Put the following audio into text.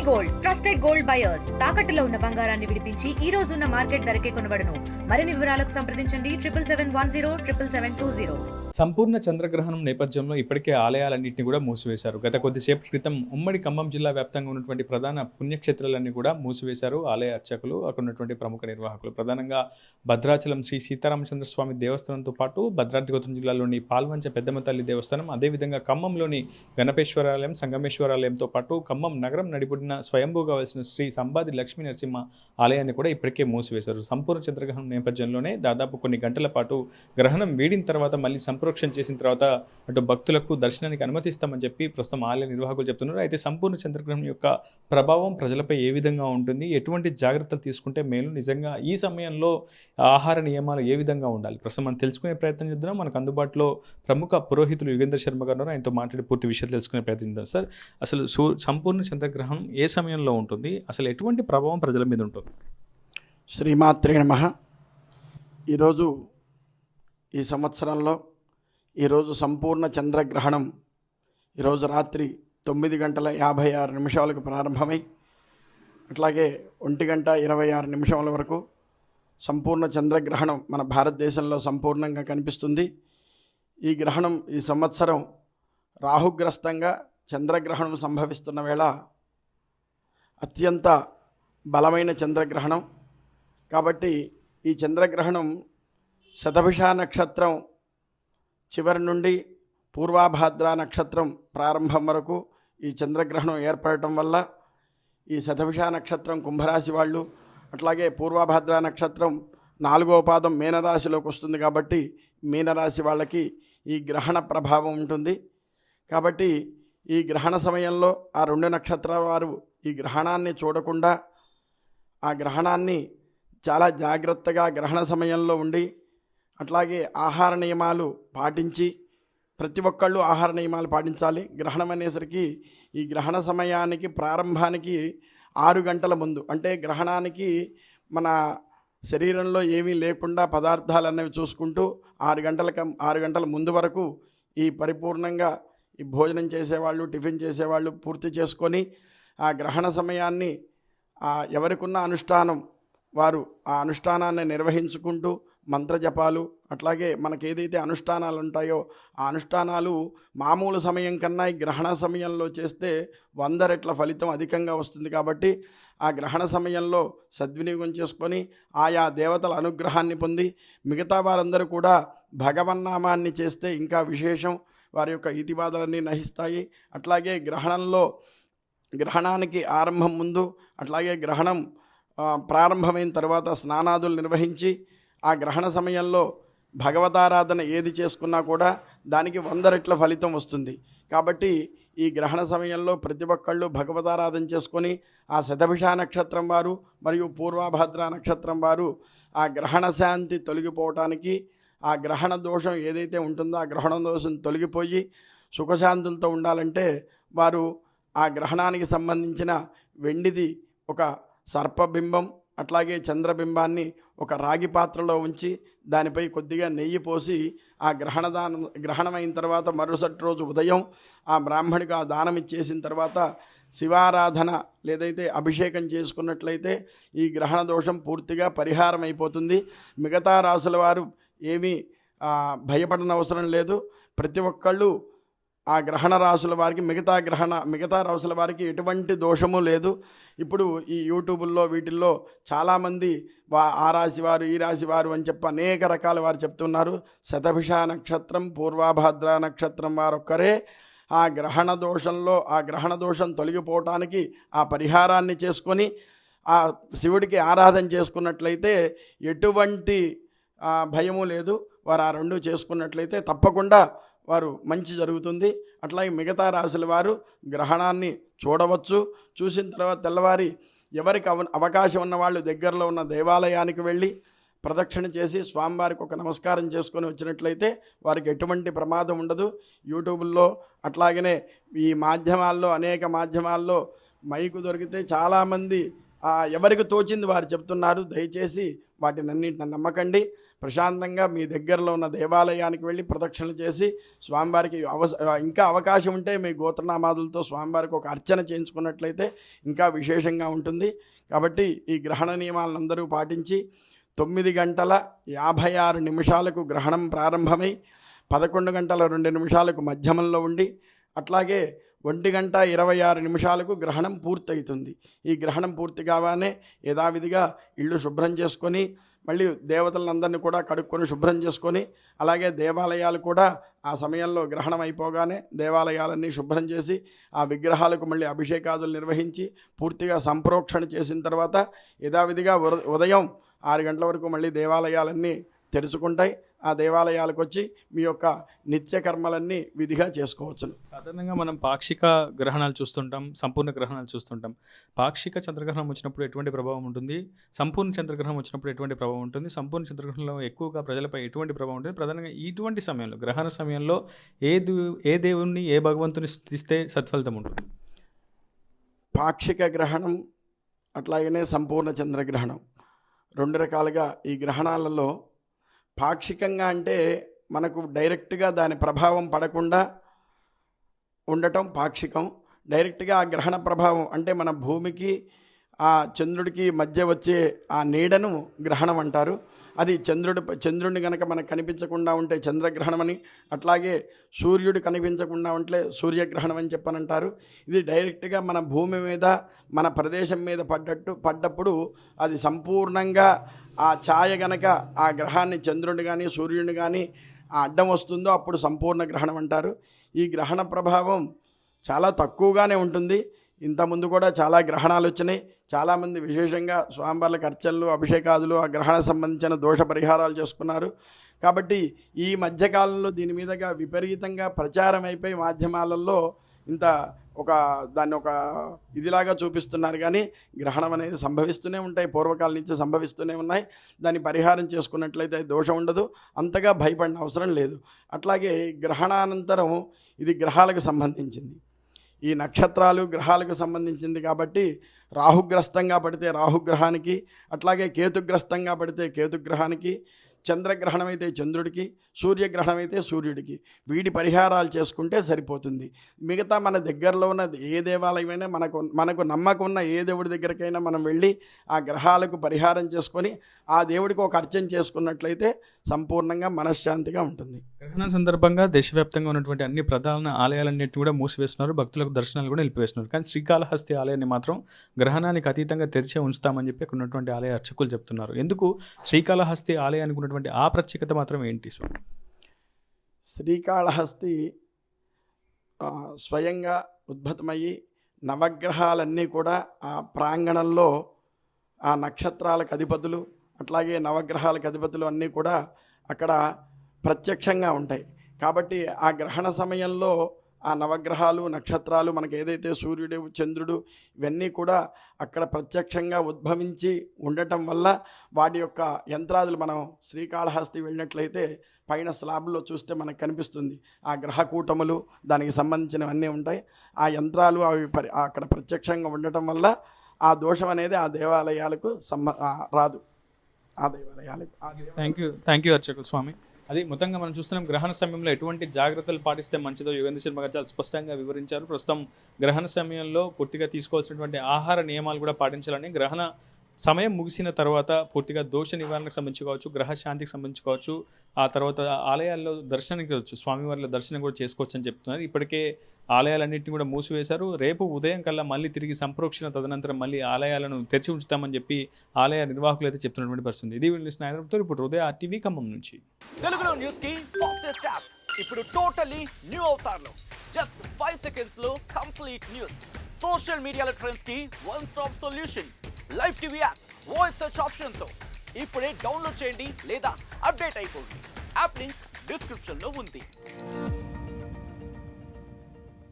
Gold trusted gold buyers తాకట్టులో ఉన్న బంగారాన్ని విడిపించి ఈ రోజు ఉన్న మార్కెట్ ధరకే కొనబడును. మరిన్ని వివరాలకు సంప్రదించండి 77710720. సంపూర్ణ చంద్రగ్రహణం నేపథ్యంలో ఇప్పటికే ఆలయాలన్నింటినీ కూడా మూసివేశారు. గత కొద్దిసేపటి క్రితం ఉమ్మడి ఖమ్మం జిల్లా వ్యాప్తంగా ఉన్నటువంటి ప్రధాన పుణ్యక్షేత్రాలన్నీ కూడా మూసివేశారు ఆలయ అర్చకులు, అక్కడ ఉన్నటువంటి ప్రముఖ నిర్వాహకులు. ప్రధానంగా భద్రాచలం శ్రీ సీతారామచంద్ర స్వామి దేవస్థానంతో పాటు భద్రాద్రి కొత్తగూడెం జిల్లాలోని పాల్వంచ పెద్దమ్మ తల్లి దేవస్థానం, అదేవిధంగా ఖమ్మంలోని గణపేశ్వరాలయం, సంగమేశ్వరాలయంతో పాటు ఖమ్మం నగరం నడిబొడ్డిన స్వయంభూగా వెలిసిన శ్రీ సంబాది లక్ష్మీ నరసింహ ఆలయాన్ని కూడా ఇప్పటికే మూసివేశారు. సంపూర్ణ చంద్రగ్రహణం నేపథ్యంలోనే దాదాపు కొన్ని గంటల పాటు గ్రహణం వీడిన తర్వాత మళ్ళీ సంప్రోక్షణ చేసిన తర్వాత అటు భక్తులకు దర్శనానికి అనుమతిస్తామని చెప్పి ప్రస్తుతం ఆలయ నిర్వాహకులు చెప్తున్నారు. అయితే సంపూర్ణ చంద్రగ్రహణం యొక్క ప్రభావం ప్రజలపై ఏ విధంగా ఉంటుంది, ఎటువంటి జాగ్రత్తలు తీసుకుంటే మేలు, నిజంగా ఈ సమయంలో ఆహార నియమాలు ఏ విధంగా ఉండాలి, ప్రస్తుతం మనం తెలుసుకునే ప్రయత్నం చేద్దాం. మనకు అందుబాటులో ప్రముఖ పురోహితులు యుగేంద్ర శర్మ గారు ఉన్నారు. ఆయనతో మాట్లాడి పూర్తి విషయాలు తెలుసుకునే ప్రయత్నం చేద్దాం. సార్, అసలు సంపూర్ణ చంద్రగ్రహణం ఏ సమయంలో ఉంటుంది, అసలు ఎటువంటి ప్రభావం ప్రజల మీద ఉంటుంది? శ్రీమాత్రే నమః. ఈరోజు ఈ సంవత్సరంలో ఈరోజు సంపూర్ణ చంద్రగ్రహణం ఈరోజు రాత్రి 9:56 ప్రారంభమై అట్లాగే 1:26 వరకు సంపూర్ణ చంద్రగ్రహణం మన భారతదేశంలో సంపూర్ణంగా కనిపిస్తుంది. ఈ గ్రహణం ఈ సంవత్సరం రాహుగ్రస్తంగా చంద్రగ్రహణం సంభవిస్తున్న వేళ అత్యంత బలమైన చంద్రగ్రహణం కాబట్టి ఈ చంద్రగ్రహణం శతభిష నక్షత్రం చివరి నుండి పూర్వాభాద్ర నక్షత్రం ప్రారంభం వరకు ఈ చంద్రగ్రహణం ఏర్పడటం వల్ల ఈ శతభిష నక్షత్రం కుంభరాశి వాళ్ళు, అట్లాగే పూర్వాభాద్ర నక్షత్రం 4వ పాదం మీనరాశిలోకి వస్తుంది కాబట్టి మీనరాశి వాళ్ళకి ఈ గ్రహణ ప్రభావం ఉంటుంది. కాబట్టి ఈ గ్రహణ సమయంలో ఆ 2 నక్షత్రాల వారు ఈ గ్రహణాన్ని చూడకుండా ఆ గ్రహణాన్ని చాలా జాగ్రత్తగా గ్రహణ సమయంలో ఉండి అట్లాగే ఆహార నియమాలు పాటించి, ప్రతి ఒక్కళ్ళు ఆహార నియమాలు పాటించాలి. గ్రహణం అనేసరికి ఈ గ్రహణ సమయానికి ప్రారంభానికి 6 గంటల ముందు, అంటే గ్రహణానికి మన శరీరంలో ఏమీ లేకుండా పదార్థాలు అనేవి చూసుకుంటూ 6 గంటల ముందు వరకు ఈ పరిపూర్ణంగా ఈ భోజనం చేసేవాళ్ళు, టిఫిన్ చేసేవాళ్ళు పూర్తి చేసుకొని ఆ గ్రహణ సమయాన్ని ఎవరికున్న అనుష్ఠానం వారు ఆ అనుష్ఠానాన్ని నిర్వహించుకుంటూ మంత్రజపాలు, అట్లాగే మనకు ఏదైతే అనుష్ఠానాలు ఉంటాయో ఆ అనుష్ఠానాలు మామూలు సమయం కన్నా ఈ గ్రహణ సమయంలో చేస్తే 100 రెట్ల ఫలితం అధికంగా వస్తుంది. కాబట్టి ఆ గ్రహణ సమయంలో సద్వినియోగం చేసుకొని ఆయా దేవతల అనుగ్రహాన్ని పొంది మిగతా వారందరూ కూడా భగవన్నామాన్ని చేస్తే ఇంకా విశేషం, వారి యొక్క ఈతిబాధలన్నీ నశిస్తాయి. అట్లాగే గ్రహణానికి ఆరంభం ముందు, అట్లాగే గ్రహణం ప్రారంభమైన తర్వాత స్నానాదులు నిర్వహించి ఆ గ్రహణ సమయంలో భగవతారాధన ఏది చేసుకున్నా కూడా దానికి 100 రెట్ల ఫలితం వస్తుంది. కాబట్టి ఈ గ్రహణ సమయంలో ప్రతి ఒక్కళ్ళు భగవతారాధన చేసుకొని ఆ శతభిష నక్షత్రం వారు మరియు పూర్వాభాద్ర నక్షత్రం వారు ఆ గ్రహణ శాంతి తొలగిపోవటానికి, ఆ గ్రహణ దోషం ఏదైతే ఉంటుందో ఆ గ్రహణ దోషం తొలగిపోయి సుఖశాంతులతో ఉండాలంటే వారు ఆ గ్రహణానికి సంబంధించిన వెండిది ఒక సర్పబింబం, అట్లాగే చంద్రబింబాన్ని ఒక రాగి పాత్రలో ఉంచి దానిపై కొద్దిగా నెయ్యి పోసి ఆ గ్రహణమైన తర్వాత మరుసటి రోజు ఉదయం ఆ బ్రాహ్మడికి ఆ దానం ఇచ్చేసిన తర్వాత శివారాధన లేదైతే అభిషేకం చేసుకున్నట్లయితే ఈ గ్రహణ దోషం పూర్తిగా పరిహారం అయిపోతుంది. మిగతా రాసుల వారు ఏమీ భయపడనవసరం లేదు. ప్రతి ఒక్కళ్ళు ఆ గ్రహణ రాసుల వారికి మిగతా రాసుల వారికి ఎటువంటి దోషము లేదు. ఇప్పుడు ఈ యూట్యూబుల్లో వీటిల్లో చాలామంది ఆ రాశి వారు ఈ రాశి వారు అని చెప్పి అనేక రకాల వారు చెప్తున్నారు. శతభిష నక్షత్రం పూర్వాభాద్ర నక్షత్రం వారొక్కరే ఆ గ్రహణ దోషం తొలగిపోవటానికి ఆ పరిహారాన్ని చేసుకొని ఆ శివుడికి ఆరాధన చేసుకున్నట్లయితే ఎటువంటి భయము లేదు. వారు ఆ 2 చేసుకున్నట్లయితే తప్పకుండా వారు మంచి జరుగుతుంది. అట్లాగే మిగతా రాశుల వారు గ్రహణాన్ని చూడవచ్చు. చూసిన తర్వాత తెల్లవారి ఎవరికి అవకాశం ఉన్న వాళ్ళు దగ్గరలో ఉన్న దేవాలయానికి వెళ్ళి ప్రదక్షిణ చేసి స్వామివారికి ఒక నమస్కారం చేసుకొని వచ్చినట్లయితే వారికి ఎటువంటి ప్రమాదం ఉండదు. యూట్యూబ్లో అట్లాగనే ఈ మాధ్యమాల్లో అనేక మాధ్యమాల్లో మైకు దొరికితే చాలామంది ఎవరికి తోచింది వారు చెప్తున్నారు. దయచేసి వాటినన్నింటిని నమ్మకండి. ప్రశాంతంగా మీ దగ్గరలో ఉన్న దేవాలయానికి వెళ్ళి ప్రదక్షిణలు చేసి స్వామివారికి ఇంకా అవకాశం ఉంటే మీ గోత్రనామాదులతో స్వామివారికి ఒక అర్చన చేయించుకున్నట్లయితే ఇంకా విశేషంగా ఉంటుంది. కాబట్టి ఈ గ్రహణ నియమాలను అందరూ పాటించి 9:56 గ్రహణం ప్రారంభమై 11:02 మధ్యమంలో ఉండి అట్లాగే 1:26 గ్రహణం పూర్తవుతుంది. ఈ గ్రహణం పూర్తి కాగానే యథావిధిగా ఇళ్ళు శుభ్రం చేసుకొని మళ్ళీ దేవతలందరినీ కూడా కడుక్కొని శుభ్రం చేసుకొని అలాగే దేవాలయాలు కూడా ఆ సమయంలో గ్రహణం అయిపోగానే దేవాలయాలన్నీ శుభ్రం చేసి ఆ విగ్రహాలకు మళ్ళీ అభిషేకాదులు నిర్వహించి పూర్తిగా సంప్రోక్షణ చేసిన తర్వాత యథావిధిగా ఉదయం 6 గంటల వరకు మళ్ళీ దేవాలయాలన్నీ తెరుచుకుంటాయి. ఆ దేవాలయాలకు వచ్చి మీ యొక్క నిత్య కర్మలన్నీ విధిగా చేసుకోవచ్చును. సాధారణంగా మనం పాక్షిక గ్రహణాలు చూస్తుంటాం, సంపూర్ణ గ్రహణాలు చూస్తుంటాం. పాక్షిక చంద్రగ్రహణం వచ్చినప్పుడు ఎటువంటి ప్రభావం ఉంటుంది, సంపూర్ణ చంద్రగ్రహణం వచ్చినప్పుడు ఎటువంటి ప్రభావం ఉంటుంది, సంపూర్ణ చంద్రగ్రహణంలో ఎక్కువగా ప్రజలపై ఎటువంటి ప్రభావం ఉంటుంది? ప్రధానంగా ఇటువంటి సమయంలో గ్రహణ సమయంలో ఏ దేవుణ్ణి ఏ భగవంతుని స్థితిస్తే సత్ఫలితం ఉంటుంది? పాక్షిక గ్రహణం అట్లాగనే సంపూర్ణ చంద్రగ్రహణం 2 రకాలుగా. ఈ గ్రహణాలలో పాక్షికంగా అంటే మనకు డైరెక్ట్గా దాని ప్రభావం పడకుండా ఉండటం పాక్షికం. డైరెక్ట్గా ఆ గ్రహణ ప్రభావం అంటే మన భూమికి ఆ చంద్రుడికి మధ్య వచ్చే ఆ నీడను గ్రహణం అంటారు. అది చంద్రుడిని కనుక మనకు కనిపించకుండా ఉంటే చంద్రగ్రహణం అని, అట్లాగే సూర్యుడు కనిపించకుండా ఉంటే సూర్యగ్రహణం అని చెప్పనంటారు. ఇది డైరెక్ట్గా మన భూమి మీద మన ప్రదేశం మీద పడ్డప్పుడు అది సంపూర్ణంగా ఆ ఛాయ గనక ఆ గ్రహాన్ని చంద్రుడిని కానీ సూర్యుడిని కానీ ఆ అడ్డం వస్తుందో అప్పుడు సంపూర్ణ గ్రహణం అంటారు. ఈ గ్రహణ ప్రభావం చాలా తక్కువగానే ఉంటుంది. ఇంతకుముందు కూడా చాలా గ్రహణాలు వచ్చినాయి. చాలామంది విశేషంగా స్వామివార్లకు అర్చనలు అభిషేకాదులు ఆ గ్రహణ సంబంధించిన దోష పరిహారాలు చేసుకున్నారు. కాబట్టి ఈ మధ్యకాలంలో దీని మీదుగా విపరీతంగా ప్రచారం అయిపోయి మాధ్యమాలలో దాన్ని ఒక ఇదిలాగా చూపిస్తున్నారు. కానీ గ్రహణం అనేది సంభవిస్తూనే ఉంటాయి, పూర్వకాలం నుంచి సంభవిస్తూనే ఉన్నాయి. దాన్ని పరిహారం చేసుకున్నట్లయితే దోషం ఉండదు, అంతగా భయపడిన అవసరం లేదు. అట్లాగే గ్రహణానంతరం ఇది గ్రహాలకు సంబంధించింది, ఈ నక్షత్రాలు గ్రహాలకు సంబంధించింది. కాబట్టి రాహుగ్రస్తంగా పడితే రాహుగ్రహానికి, అట్లాగే కేతుగ్రస్తంగా పడితే కేతుగ్రహానికి, చంద్రగ్రహణం అయితే చంద్రుడికి, సూర్యగ్రహణం అయితే సూర్యుడికి వీడి పరిహారాలు చేసుకుంటే సరిపోతుంది. మిగతా మన దగ్గరలో ఉన్న ఏ దేవాలయమైనా మనకు నమ్మకం ఉన్న ఏ దేవుడి దగ్గరికైనా మనం వెళ్ళి ఆ గ్రహాలకు పరిహారం చేసుకొని ఆ దేవుడికి ఒక అర్చన చేసుకున్నట్లయితే సంపూర్ణంగా మనశ్శాంతిగా ఉంటుంది. గ్రహణం సందర్భంగా దేశవ్యాప్తంగా ఉన్నటువంటి అన్ని ప్రధాన ఆలయాలన్నింటినీ కూడా మూసివేస్తున్నారు, భక్తులకు దర్శనాలు కూడా నిలిపివేస్తున్నారు. కానీ శ్రీకాళహస్తి ఆలయాన్ని మాత్రం గ్రహణానికి అతీతంగా తెరిచే ఉంచుతామని చెప్పి అక్కడ ఉన్నటువంటి ఆలయ అర్చకులు చెప్తున్నారు. ఎందుకు శ్రీకాళహస్తి ఆలయానికి ఉన్నటువంటి ఆ ప్రత్యేకత మాత్రం ఏంటి స్వామి? శ్రీకాళహస్తి స్వయంగా ఉద్భతమయ్యి నవగ్రహాలన్నీ కూడా ఆ ప్రాంగణంలో ఆ నక్షత్రాలకు అధిపతులు అట్లాగే నవగ్రహాలకు అధిపతులు అన్నీ కూడా అక్కడ ప్రత్యక్షంగా ఉంటాయి. కాబట్టి ఆ గ్రహణ సమయంలో ఆ నవగ్రహాలు నక్షత్రాలు మనకు ఏదైతే సూర్యుడు చంద్రుడు ఇవన్నీ కూడా అక్కడ ప్రత్యక్షంగా ఉద్భవించి ఉండటం వల్ల వాటి యొక్క యంత్రాదులు మనం శ్రీకాళహస్తి వెళ్ళినట్లయితే పైన స్లాబ్లో చూస్తే మనకు కనిపిస్తుంది. ఆ గ్రహకూటములు దానికి సంబంధించినవన్నీ ఉంటాయి. ఆ యంత్రాలు అవి అక్కడ ప్రత్యక్షంగా ఉండటం వల్ల ఆ దోషం అనేది ఆ దేవాలయాలకు రాదు. ఆ దేవాలయాలకు థ్యాంక్ యూ అర్చకులు స్వామి. అది మొత్తంగా మనం చూస్తున్నాం గ్రహణ సమయంలో ఎటువంటి జాగ్రత్తలు పాటిస్తే మంచిదో యోగేంద్ర శర్మ గారు చాలా స్పష్టంగా వివరించారు. ప్రస్తుతం గ్రహణ సమయంలో పూర్తిగా తీసుకోవాల్సినటువంటి ఆహార నియమాలు కూడా పాటించాలని, గ్రహణ సమయం ముగిసిన తర్వాత పూర్తిగా దోష నివారణకు సంబంధించి కావచ్చు, గ్రహ శాంతికి సంబంధించి కావచ్చు, ఆ తర్వాత ఆలయాల్లో దర్శనానికి వచ్చు, స్వామివార్ల దర్శనం కూడా చేసుకోవచ్చు అని చెప్తున్నారు. ఇప్పటికే ఆలయాలన్నింటినీ కూడా మూసివేశారు. రేపు ఉదయం కల్లా మళ్ళీ తిరిగి సంప్రోక్షణ తదనంతరం మళ్ళీ ఆలయాలను తెరిచి ఉంచుతామని చెప్పి ఆలయ నిర్వాహకులు అయితే చెప్తున్నటువంటి పరిస్థితి. ఇది నాయకులతో ఇప్పుడు ఉదయ RTV ఖమ్మం నుంచి. తెలుగులో న్యూస్ కి ఫాస్టెస్ట్ యాప్ ఇప్పుడు టోటలీ న్యూ అవతార్లో జస్ట్ 5 seconds లో కంప్లీట్ న్యూస్. సోషల్ మీడియాలో ట్రెండ్స్ కి one stop solution. Live TV app voice search option తో ఇప్పుడే డౌన్లోడ్ చేయండి లేదా అప్డేట్ అయిపోండి. యాప్ లింక్ డిస్క్రిప్షన్ లో ఉంది.